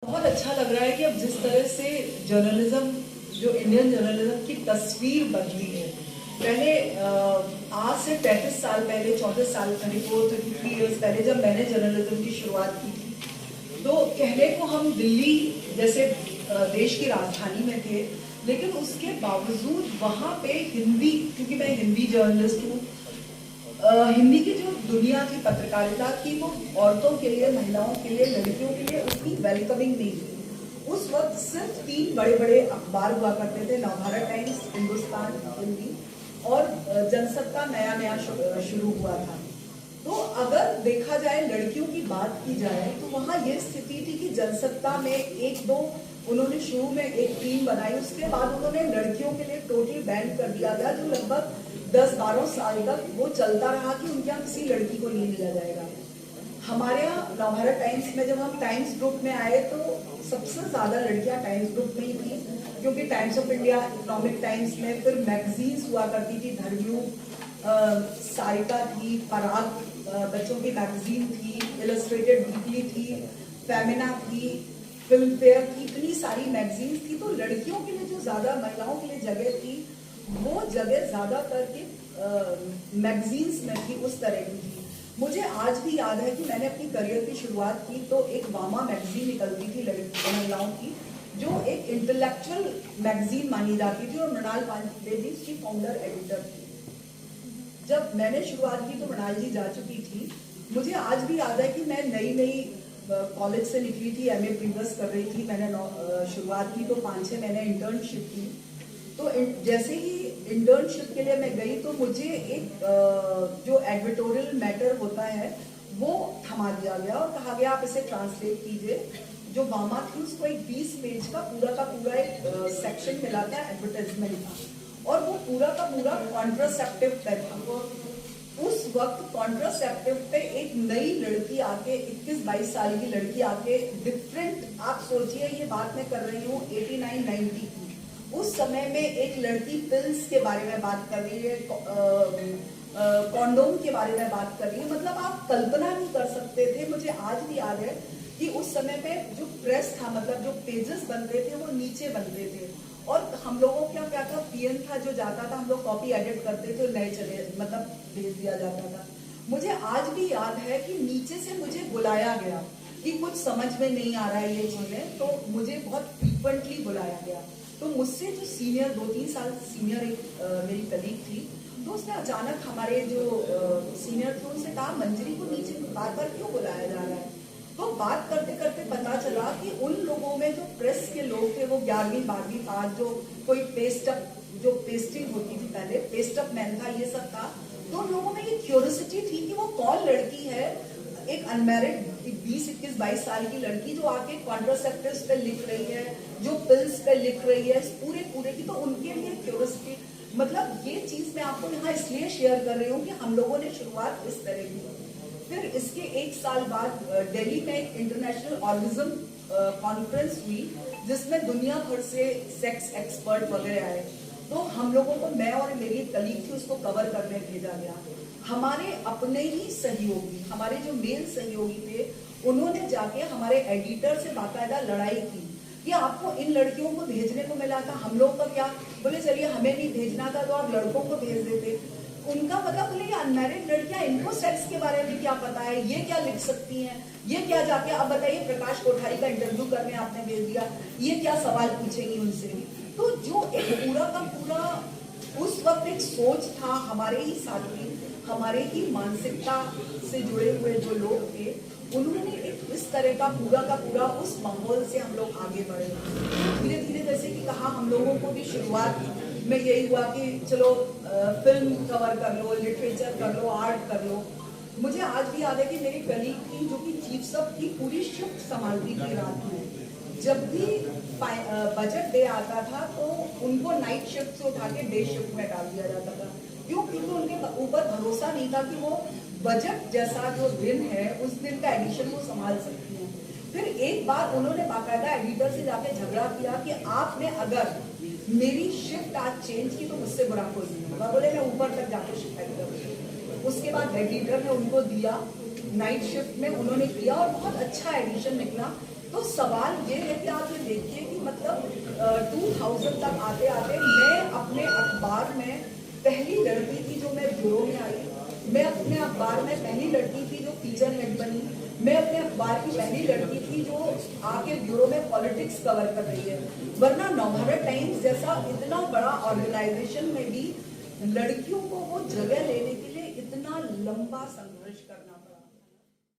बहुत अच्छा लग रहा है कि अब जिस तरह से जर्नलिज्म, जो इंडियन जर्नलिज्म की तस्वीर बदली है। पहले आज से 35 साल पहले, 34 साल, 33 ईयर्स पहले जब मैंने जर्नलिज्म की शुरुआत की थी, तो कहने को हम दिल्ली जैसे देश की राजधानी में थे, लेकिन उसके बावजूद वहाँ पे हिंदी, क्योंकि मैं हिंदी जर्नलिस्ट हूँ, हिंदी की जो दुनिया थी पत्रकारिता की, वो औरतों के लिए, महिलाओं के लिए, लड़कियों के लिए उतनी वेलकमिंग नहीं थी। उस वक्त सिर्फ 3 बड़े बड़े अखबार हुआ करते थे, नवभारत टाइम्स, हिंदुस्तान हिंदी और जनसत्ता नया नया शुरू हुआ था। तो अगर देखा जाए, लड़कियों की बात की जाए, तो वहाँ ये स्थिति थी कि जनसत्ता में एक दो उन्होंने शुरू में एक टीम बनाई, उसके बाद उन्होंने लड़कियों के लिए टोटली बैन कर दिया गया, जो लगभग 10-12 साल तक वो चलता रहा कि उनके यहाँ किसी लड़की को नहीं लिया जाएगा। हमारे यहाँ नवभारत टाइम्स में जब हम टाइम्स ग्रुप में आए, तो सबसे ज्यादा लड़कियां टाइम्स ग्रुप में ही थी, क्योंकि times of India, economic times में फिर मैगजीन्स हुआ करती थी, धर्मयुग, सारिका थी, पराग बच्चों की मैगजीन थी, इलस्ट्रेटेड वीकली थी, फेमिना थी, फिल्म फेयर थी, इतनी सारी मैगजीन्स थी। तो लड़कियों के लिए जो ज्यादा, महिलाओं के लिए जगह थी, वो जगह ज्यादातर के मैगजीन्स में थी, उस तरह की थी। मुझे आज भी याद है कि मैंने अपनी करियर की शुरुआत की तो एक वामा मैगजीन निकलती थी महिलाओं की, जो एक इंटेलेक्चुअल मैगजीन मानी जाती थी, और मृणाल पांडे जी उसकी फाउंडर एडिटर थी। जब मैंने शुरुआत की तो मृणाल जी जा चुकी थी। मुझे आज भी याद है कि मैं नई कॉलेज से निकली थी, एमए प्रीवियस कर रही थी, मैंने शुरुआत की तो 5-6 महीने इंटर्नशिप की। तो जैसे ही इंटर्नशिप के लिए मैं गई, तो मुझे एक जो एडिटोरियल मैटर होता है वो थमा दिया गया और कहा गया आप इसे ट्रांसलेट कीजिए। जो वामा थी उसको एक 20 पेज का पूरा एक सेक्शन मिला था एडवर्टाइजमेंट का, और वो पूरा का पूरा कॉन्ट्रासेप्टिव पे था। उस वक्त कॉन्ट्रासेप्टिव पे एक नई लड़की आके, 21-22 साल की लड़की आके, डिफरेंट, आप सोचिए ये बात मैं कर रही हूँ 89-90 की, उस समय में एक लड़की पिल्स के बारे में बात कर रही है, कॉन्डोम के बारे में बात कर रही है। मतलब आप कल्पना नहीं कर सकते थे। मुझे आज भी याद है कि उस समय पे जो प्रेस था, मतलब जो पेजेस बनते थे वो नीचे बनते थे, और हम लोगों का क्या था, पीएन था जो जाता था, हम लोग कॉपी एडिट करते थे, नए चले मतलब भेज दिया जाता था। मुझे आज भी याद है कि नीचे से मुझे बुलाया गया कि कुछ समझ में नहीं आ रहा है ये चीजें, तो मुझे बहुत फ्रीक्वेंटली बुलाया गया। तो मुझसे जो सीनियर, 2-3 साल सीनियर एक मेरी कलीग थी, तो उसने अचानक हमारे जो सीनियर थे उनसे कहा, मंजरी को नीचे बार बार क्यों बुलाया जा रहा है? तो बात करते करते पता चला कि उन लोगों में जो प्रेस के लोग थे, वो 11वीं 12वीं पास, जो कोई पेस्टअप, जो पेस्टिंग होती थी पहले, पेस्टअप मैन था, ये सब था। तो उन लोगों में ये क्यूरियोसिटी थी कि वो कौन लड़की है, एक अनमैरिड 20-21-22 साल की लड़की, जो आके कॉन्ट्रासेप्टिव्स पे लिख रही है, जो पिल्स पे लिख रही है, पूरे की। तो उनके लिए क्यूरियोसिटी, मतलब ये चीज मैं आपको यहाँ इसलिए शेयर कर रही हूँ कि हम लोगों ने शुरुआत इस तरह की। फिर इसके 1 साल बाद दिल्ली में एक इंटरनेशनल ऑर्गेनिज्म कॉन्फ्रेंस हुई, जिसमें दुनिया भर से सेक्स एक्सपर्ट वगैरह आए। तो हम लोगों को, मैं और मेरी कलीग थी, उसको कवर करने भेजा गया। हमारे अपने ही सहयोगी, हमारे जो मेल सहयोगी थे, उन्होंने जाके हमारे एडिटर से बाकायदा लड़ाई की कि आपको इन लड़कियों को भेजने को मिला था, हम लोग का क्या? बोले चलिए हमें नहीं भेजना था तो आप लड़कों को भेज देते। उनका मतलब, बोले ये अनमैरिड लड़कियां, इनको सेक्स के बारे में क्या पता है, ये क्या लिख सकती हैं, ये क्या जाके, अब बताइए प्रकाश कोठारी का इंटरव्यू करने आपने भेज दिया, ये क्या सवाल पूछेंगी उनसे? तो जो एक पूरा का पूरा उस वक्त एक सोच था, हमारे ही साथी, हमारे ही मानसिकता से जुड़े हुए जो लोग थे, उन्होंने एक इस तरह का पूरा उस माहौल से हम लोग आगे बढ़े। धीरे धीरे, जैसे कि कहा, हम लोगों को भी शुरुआत में यही हुआ कि चलो फिल्म कवर कर लो, लिटरेचर कर लो, आर्ट कर लो। मुझे आज भी याद है कि मेरी कलीग थी जो कि चीफ सब की, पूरी शिफ्ट संभालती थी रात में। जब भी बजट डे आता था तो उनको नाइट शिफ्ट से उठा के डे शिफ्ट में डाल दिया जाता था। क्यों? क्योंकि उनके ऊपर भरोसा नहीं था कि वो बजट जैसा जो दिन है, उस दिन का एडिशन वो संभाल सकती है। फिर एक बार उन्होंने बाकायदा एडिटर से जाके झगड़ा किया कि आपने अगर मेरी शिफ्ट आज चेंज की तो मुझसे बुरा कोई नहीं होगा। बोले मैं ऊपर तक जाके शिकायत करूंगी। उसके बाद एडिटर ने उनको दिया, नाइट शिफ्ट में उन्होंने किया और बहुत अच्छा एडिशन निकला। तो सवाल ये है कि आप ये देखिए कि मतलब 2000 तक आते आते मैं अपने अखबार में पहली लड़की थी जो मैं ब्यूरो में आई, मैं अपने अखबार में पहली लड़की थी जो फीचर हेड बनी, मैं अपने अखबार की पहली लड़की थी जो आके ब्यूरो में पॉलिटिक्स कवर कर रही है। वरना नवभारत टाइम्स जैसा इतना बड़ा ऑर्गेनाइजेशन में भी लड़कियों को वो जगह लेने के लिए इतना लंबा संघर्ष करना